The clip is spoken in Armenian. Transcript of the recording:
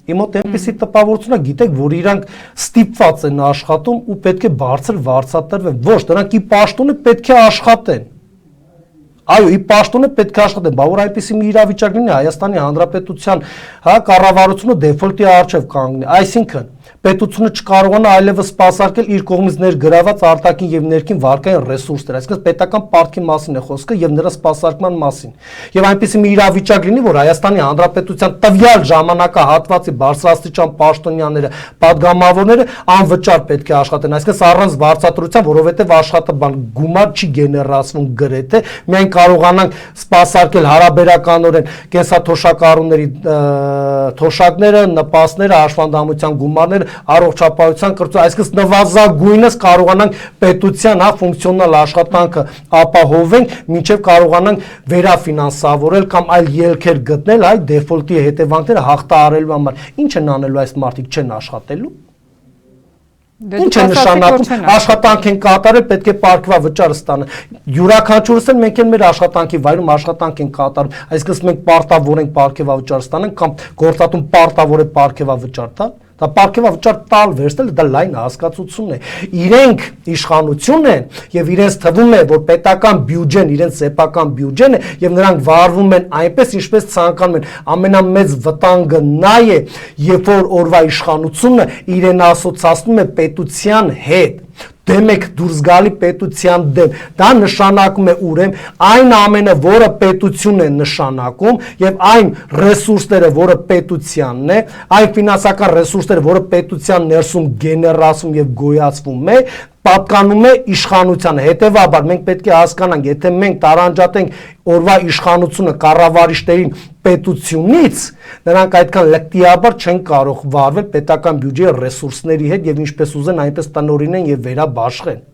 Իմ մոտ այնպեսի տպավորություն է, գիտեք, որ իրանք ստիպված են աշխատում ու պետք է բարձր վարձատրվեն։ Ոչ, դրանք ի պաշտոնը պետք է աշխատեն։ Այո, ի պաշտոնը պետք է աշխատեն, բա որ այնպեսի մի իրավիճակ լինի Հայաստանի Հանրապետության, կառավարությունը դեֆոլտի առջև կանգնի, այսինքն պետությունը չկարողանա այլևս սպասարկել իր կողմից ներգրաված արտաքին եւ ներքին վարկային ռեսուրսներ, այսինքն պետական պարտքի մասին է խոսքը եւ նրա սպասարկման մասին։ Եվ այնպեսի մի իրավիճակ լինի, որ Հայաստանի Հանրապետության տվյալ ժամանակահատվածի բարձրաստիճան պաշտոնյաները, падգամավորները անվճար պետք է աշխատեն, այսինքն առանց վարձատրության, որովհետեւ աշխատաբան գումար չի գեներացվում գրեթե, միայն կարողանանք սպասարկել հարաբերականորեն կենսաթոշակառուների թոշակները, նպաստները, հաշվանդամության գումարները առողջապահության կրծում, այսինքն նվազագույնս կարողանանք պետության ֆունկցիոնալ աշխատանքը ապահովենք, մինչև կարողանանք վերաֆինանսավորել կամ այլ ելքեր գտնել այ դեֆոլտի հետևանքները հաղթահարելու համար։ Ինչ են անելու այս մարդիկ, չեն աշխատելու։ Ինչ է նշանակում, աշխատանք են կատարել, պետք է պարգևավճար ստանան։ Յուրաքանչյուրս են մենք մեր աշխատանքի վայրում աշխատանք են կատարում, այսինքն մենք պարտավոր ենք պարգևավճար ստանանք կամ գործատուն պարտավոր է պարգևավճար տալ։ Դա պարգևավճար տալ վերցնել, դա լայն հասկացություն է։ Իրենք իշխանություն են եւ իրենց թվում է, որ պետական բյուջեն իրենց սեփական բյուջեն է եւ նրանք վարվում են այնպես, ինչպես ցանկանում են։ Ամենամեծ վտանգը նա է, երբ որ օրվա իշխանությունը իրեն ասոցացնում է պետության հետ։ Դեմ եք դուրս գալի պետության դեմ, դա նշանակում է ուրեմն այն ամենը, որը պետությունն է նշանակում եւ այն ռեսուրսները, որը պետությանն է, այն ֆինանսական ռեսուրսները, որը պետության ներսում գեներացվում եւ գոյացվում է, պատկանում է իշխանությանը։ Հետևաբար մենք պետք է հասկանանք, եթե մենք տարանջատենք օրվա իշխանությունը կառավարիչներին պետությունից, նրանք այդքան լկտիաբար չեն կարող վարվել պետական բյուջեի ռեսուրսների հետ եւ ինչպես ուզեն այնպես տնօրինեն եւ վերաբաշխեն։